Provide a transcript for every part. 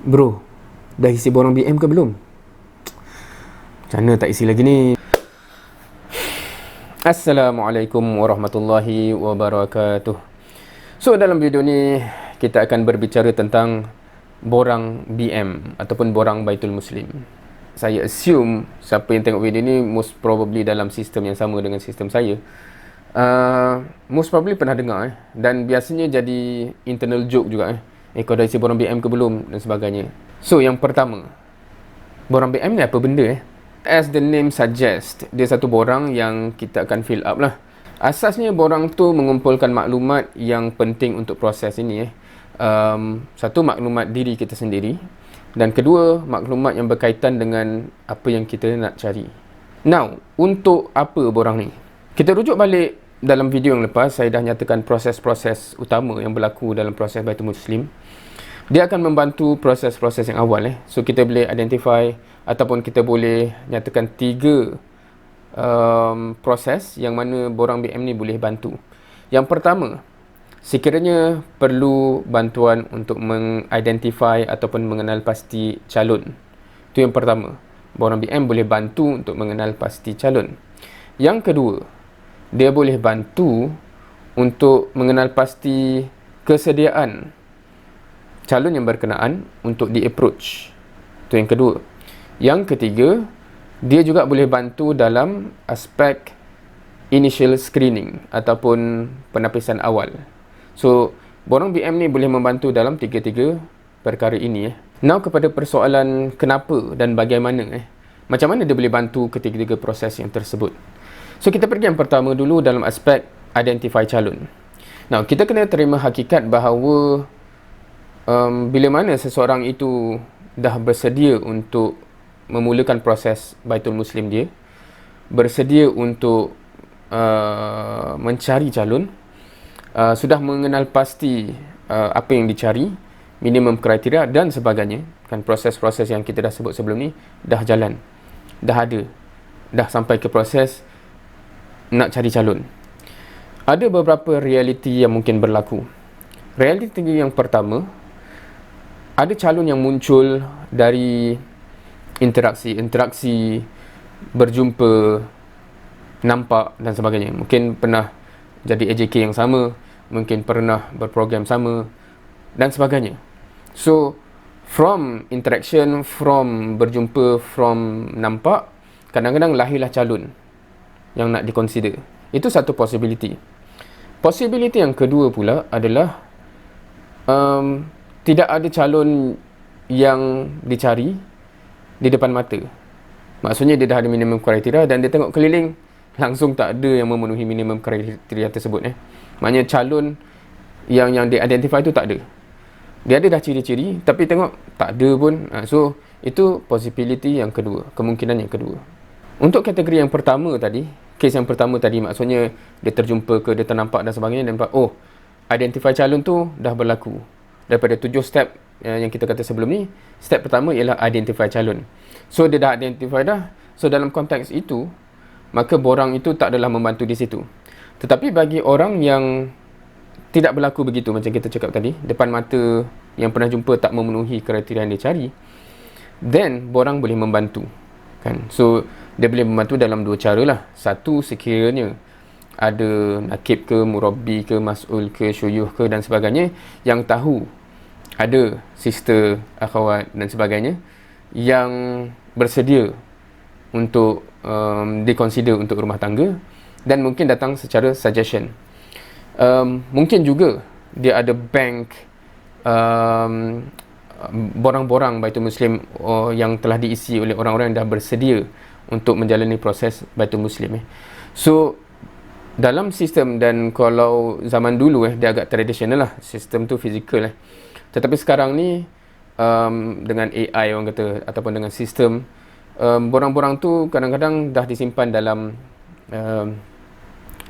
Bro, dah isi borang BM ke belum? Macam mana tak isi lagi ni? Assalamualaikum warahmatullahi wabarakatuh. So, dalam video ni kita akan berbicara tentang borang BM ataupun borang Baitul Muslim. Saya assume siapa yang tengok video ni most probably dalam sistem yang sama dengan sistem saya. Most probably pernah dengar dan biasanya jadi internal joke juga kau dah isi borang BM ke belum dan sebagainya. So yang pertama, borang BM ni apa benda As the name suggest, dia satu borang yang kita akan fill up lah. Asasnya borang tu mengumpulkan maklumat yang penting untuk proses ini satu, maklumat diri kita sendiri, dan kedua, maklumat yang berkaitan dengan apa yang kita nak cari. Now, untuk apa borang ni? Kita rujuk balik dalam video yang lepas, saya dah nyatakan proses-proses utama yang berlaku dalam proses Baitul Muslim. Dia akan membantu proses-proses yang awal So kita boleh identify ataupun kita boleh nyatakan 3 proses yang mana borang BM ni boleh bantu. Yang pertama, sekiranya perlu bantuan untuk mengidentify ataupun mengenal pasti calon. Itu yang pertama. Borang BM boleh bantu untuk mengenal pasti calon. Yang kedua, dia boleh bantu untuk mengenal pasti kesediaan calon yang berkenaan untuk di-approach. Itu yang kedua. Yang ketiga, dia juga boleh bantu dalam aspek initial screening ataupun penapisan awal. So, borang BM ni boleh membantu dalam 3 perkara ini Now kepada persoalan kenapa dan bagaimana macam mana dia boleh bantu ketiga-tiga proses yang tersebut. So kita pergi yang pertama dulu dalam aspek identify calon. Now kita kena terima hakikat bahawa bila mana seseorang itu dah bersedia untuk memulakan proses Baitul Muslim dia, bersedia untuk mencari calon, sudah mengenal pasti apa yang dicari, minimum kriteria dan sebagainya, kan proses-proses yang kita dah sebut sebelum ni dah jalan, dah ada, dah sampai ke proses nak cari calon. Ada beberapa realiti yang mungkin berlaku. Realiti yang pertama, ada calon yang muncul dari interaksi, berjumpa, nampak dan sebagainya. Mungkin pernah jadi AJK yang sama, mungkin pernah berprogram sama dan sebagainya. So, from interaction, from berjumpa, from nampak, kadang-kadang lahirlah calon yang nak diconsider. Itu satu possibility. Possibility yang kedua pula adalah tidak ada calon yang dicari di depan mata. Maksudnya dia dah ada minimum kriteria dan dia tengok keliling, langsung tak ada yang memenuhi minimum kriteria tersebut Maknanya calon yang dia identify tu tak ada. Dia ada dah ciri-ciri tapi tengok tak ada pun. So itu possibility yang kedua, kemungkinan yang kedua. Untuk kategori yang pertama tadi, kes yang pertama tadi, maksudnya dia terjumpa ke, dia ternampak dan sebagainya, dan nampak, oh, identify calon tu dah berlaku. Daripada 7 step yang kita kata sebelum ni, step pertama ialah identify calon. So dia dah identify dah. So dalam konteks itu, maka borang itu tak adalah membantu di situ. Tetapi bagi orang yang tidak berlaku begitu, macam kita cakap tadi, depan mata yang pernah jumpa tak memenuhi kriteria yang dia cari, then borang boleh membantu, kan? So dia boleh membantu dalam 2 cara lah. Satu, sekiranya ada nakib ke, murabbi ke, mas'ul ke, syuyuh ke dan sebagainya yang tahu ada sister, akhwat dan sebagainya yang bersedia untuk diconsider untuk rumah tangga, dan mungkin datang secara suggestion. Mungkin juga dia ada bank borang-borang Baitul Muslim yang telah diisi oleh orang-orang yang dah bersedia untuk menjalani proses Baitul Muslim So dalam sistem, dan kalau zaman dulu dia agak tradisional lah, sistem tu fizikal tetapi sekarang ni dengan AI orang kata, ataupun dengan sistem, borang-borang tu kadang-kadang dah disimpan dalam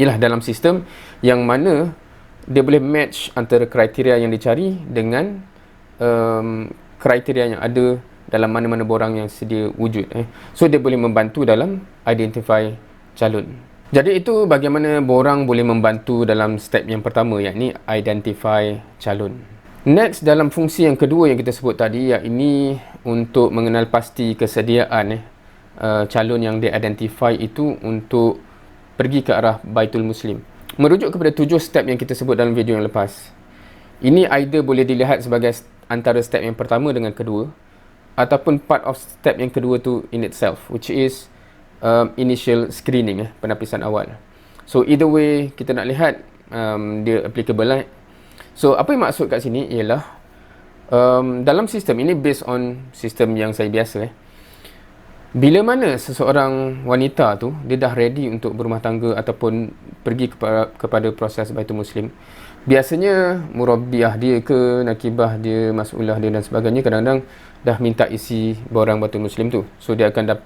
dalam sistem yang mana dia boleh match antara kriteria yang dicari dengan kriteria yang ada dalam mana-mana borang yang sedia wujud So dia boleh membantu dalam identify calon. Jadi itu bagaimana borang boleh membantu dalam step yang pertama, yakni identify calon. Next, dalam fungsi yang kedua yang kita sebut tadi, iaitu untuk mengenal pasti kesediaan calon yang di-identify itu untuk pergi ke arah Baitul Muslim. Merujuk kepada 7 step yang kita sebut dalam video yang lepas, ini either boleh dilihat sebagai antara step yang pertama dengan kedua, ataupun part of step yang kedua tu in itself, which is initial screening, penapisan awal. So either way, kita nak lihat dia applicable lah. So apa yang maksud kat sini ialah dalam sistem ini, based on sistem yang saya biasa, bila mana seseorang wanita tu dia dah ready untuk berumah tangga ataupun pergi kepada proses Baitul Muslim, biasanya murabbiyah dia ke, nakibah dia, mas'ulah dia dan sebagainya kadang-kadang dah minta isi borang Baitul Muslim tu. So dia akan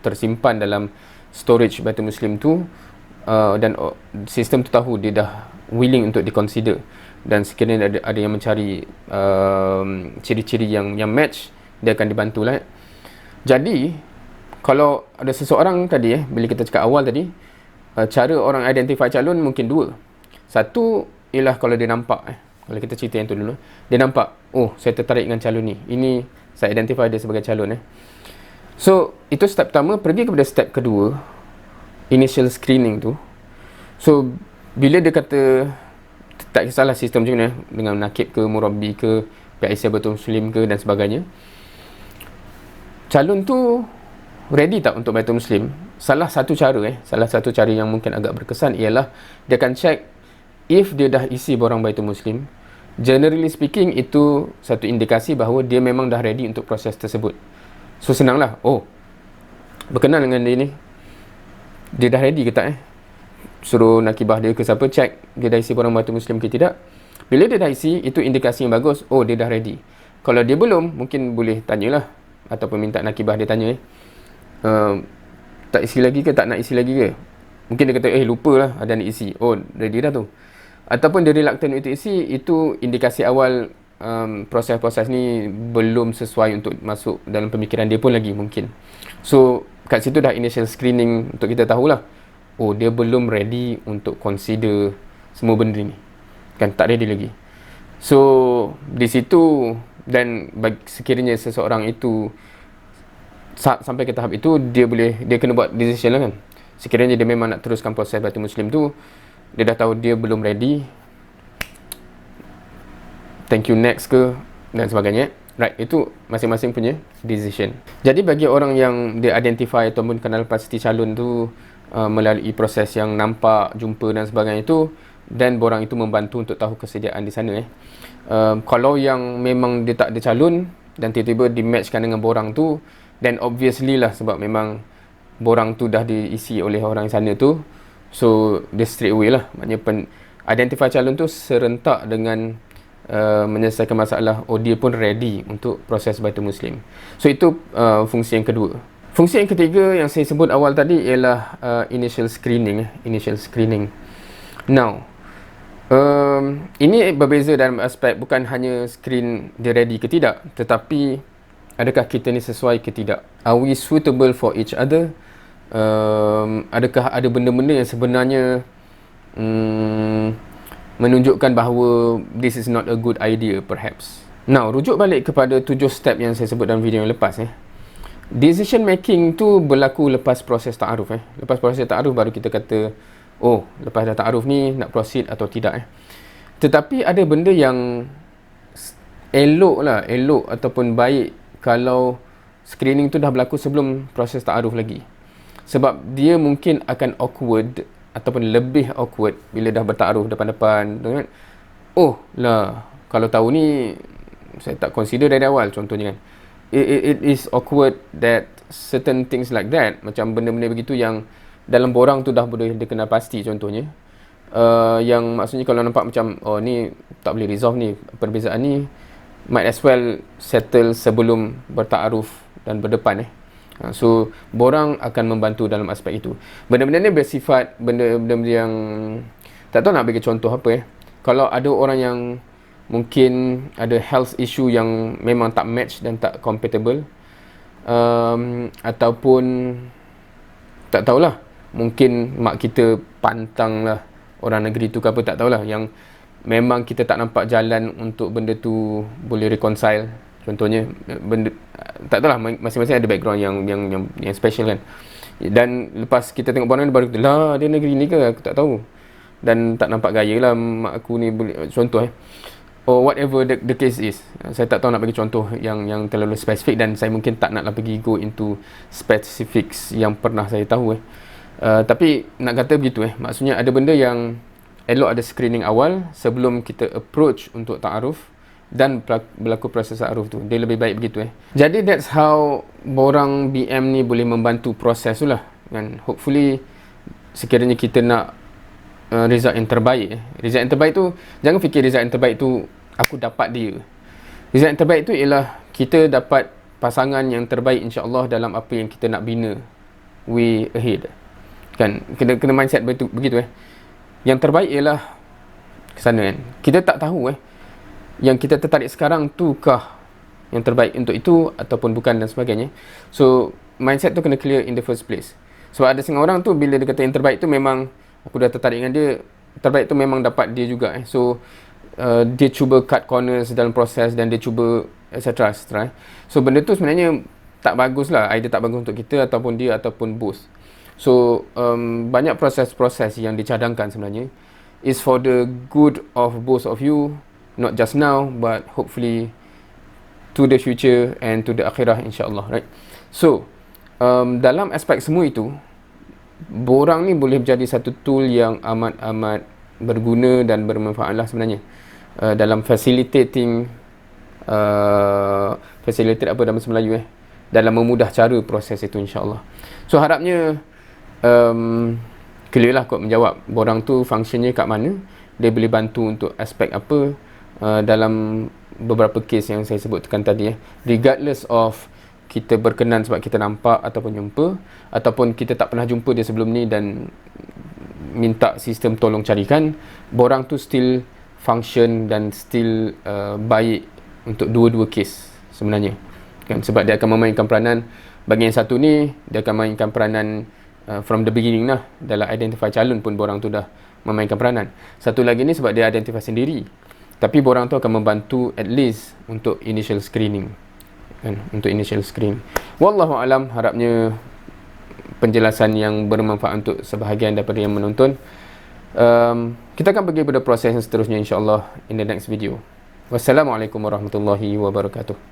tersimpan dalam storage Baitul Muslim tu, dan sistem tu tahu dia dah willing untuk diconsider, dan sekiranya ada yang mencari ciri-ciri yang match, dia akan dibantulah. Jadi kalau ada seseorang tadi, bila kita cakap awal tadi, cara orang identify calon mungkin dua. Satu ialah kalau dia nampak, kalau kita cerita yang tu dulu, dia nampak, oh saya tertarik dengan calon ni, ini saya identify dia sebagai calon. So itu step pertama. Pergi kepada step kedua, initial screening tu. So bila dia kata tak kisahlah sistem macam mana, dengan nakib ke, murabbi ke, PIC Baitul Muslim ke dan sebagainya, calon tu ready tak untuk Baitul Muslim? Salah satu cara yang mungkin agak berkesan ialah dia akan check if dia dah isi borang Baitul Muslim. Generally speaking, itu satu indikasi bahawa dia memang dah ready untuk proses tersebut. So senanglah, oh berkenan dengan dia ni, dia dah ready ke tak suruh nakibah dia ke siapa, check dia dah isi borang Baitul Muslim ke tidak. Bila dia dah isi, itu indikasi yang bagus, oh dia dah ready. Kalau dia belum, mungkin boleh tanyalah, ataupun minta nakibah dia tanya, tak isi lagi ke, tak nak isi lagi ke. Mungkin dia kata lupa lah ada nak isi, oh ready dah tu. Ataupun dia reluctant untuk isi, itu indikasi awal proses-proses ni belum sesuai untuk masuk dalam pemikiran dia pun lagi mungkin. So kat situ dah initial screening untuk kita tahulah, oh dia belum ready untuk consider semua benda ni, kan tak ready lagi. So di situ, dan sekiranya seseorang itu sampai ke tahap itu, dia kena buat decision lah kan. Sekiranya dia memang nak teruskan proses Baitul Muslim tu, dia dah tahu dia belum ready, thank you next ke dan sebagainya. Right, itu masing-masing punya decision. Jadi bagi orang yang dia identify ataupun kenal pasti calon tu melalui proses yang nampak, jumpa dan sebagainya itu, dan borang itu membantu untuk tahu kesediaan di sana. Kalau yang memang dia tak ada calon dan tiba-tiba di-matchkan dengan borang tu, then obviously lah, sebab memang borang tu dah diisi oleh orang sana tu, so dia straight away lah, maknanya identify calon tu serentak dengan menyelesaikan masalah, oh dia pun ready untuk proses Baitul Muslim. So itu fungsi yang kedua. Fungsi yang ketiga yang saya sebut awal tadi ialah initial screening. Now ini berbeza dalam aspek bukan hanya screen dia ready ke tidak, tetapi adakah kita ni sesuai ke tidak? Are we suitable for each other? Adakah ada benda-benda yang sebenarnya menunjukkan bahawa this is not a good idea perhaps. Now, rujuk balik kepada 7 step yang saya sebut dalam video yang lepas. Decision making tu berlaku lepas proses ta'aruf. Lepas proses ta'aruf baru kita kata, oh lepas dah ta'aruf ni nak proceed atau tidak. Tetapi ada benda yang elok ataupun baik kalau screening tu dah berlaku sebelum proses ta'aruf lagi. Sebab dia mungkin akan awkward ataupun lebih awkward bila dah bertaruh depan-depan. Oh lah, kalau tahu ni saya tak consider dari awal contohnya kan. It is awkward that certain things like that, macam benda-benda begitu yang dalam borang tu dah boleh dikenal pasti contohnya. Yang maksudnya kalau nampak macam, oh ni tak boleh resolve ni, perbezaan ni, might as well settle sebelum bertaaruf dan berdepan. So borang akan membantu dalam aspek itu. Benda-benda ni bersifat benda-benda yang tak tahu nak bagi contoh apa. Kalau ada orang yang mungkin ada health issue yang memang tak match dan tak compatible, ataupun tak tahulah, mungkin mak kita pantang lah orang negeri tu ke apa, tak tahulah, yang memang kita tak nampak jalan untuk benda tu boleh reconcile. Contohnya benda tak tahulah, masing-masing ada background yang special kan. Dan lepas kita tengok barang ni baru lah dia negeri ni ke, aku tak tahu. Dan tak nampak gaya lah mak aku ni boleh, contoh or whatever the case is. Saya tak tahu nak bagi contoh yang terlalu spesifik, dan saya mungkin tak naklah pergi go into specifics yang pernah saya tahu tapi nak kata begitu maksudnya ada benda yang elok ada screening awal sebelum kita approach untuk ta'aruf dan berlaku proses ta'aruf tu. Dia lebih baik begitu Jadi that's how borang BM ni boleh membantu proses tu lah kan. Hopefully sekiranya kita nak result yang terbaik result yang terbaik tu, jangan fikir result yang terbaik tu aku dapat dia. Result yang terbaik tu ialah kita dapat pasangan yang terbaik insya-Allah dalam apa yang kita nak bina way ahead kan. Kena mindset begitu Yang terbaik ialah ke sana kan. Kita tak tahu yang kita tertarik sekarang tu kah yang terbaik untuk itu ataupun bukan dan sebagainya. So mindset tu kena clear in the first place. Sebab ada setengah orang tu bila dia kata yang terbaik tu memang aku dah tertarik dengan dia, terbaik tu memang dapat dia juga So dia cuba cut corners dalam proses dan dia cuba etc. So benda tu sebenarnya tak bagus lah, either tak bagus untuk kita ataupun dia ataupun both. So banyak proses-proses yang dicadangkan sebenarnya is for the good of both of you, not just now but hopefully to the future and to the akhirah insyaAllah, right? So dalam aspek semua itu, borang ni boleh menjadi satu tool yang amat-amat berguna dan bermanfaat lah sebenarnya dalam facilitating facilitate apa dalam bahasa Melayu dalam memudah cara proses itu insyaAllah. So harapnya clear lah kot menjawab borang tu functionnya kat mana, dia boleh bantu untuk aspek apa dalam beberapa kes yang saya sebutkan tadi regardless of kita berkenan sebab kita nampak ataupun jumpa, ataupun kita tak pernah jumpa dia sebelum ni dan minta sistem tolong carikan, borang tu still function dan still baik untuk dua-dua kes sebenarnya kan. Sebab dia akan memainkan peranan, bagi yang satu ni dia akan mainkan peranan from the beginning lah, dalam identify calon pun borang tu dah memainkan peranan. Satu lagi ni sebab dia identify sendiri, tapi borang tu akan membantu at least untuk initial screening kan, untuk initial screening. Wallahu alam, harapnya penjelasan yang bermanfaat untuk sebahagian daripada yang menonton. Kita akan pergi pada proses yang seterusnya insyaAllah in the next video. Wassalamualaikum warahmatullahi wabarakatuh.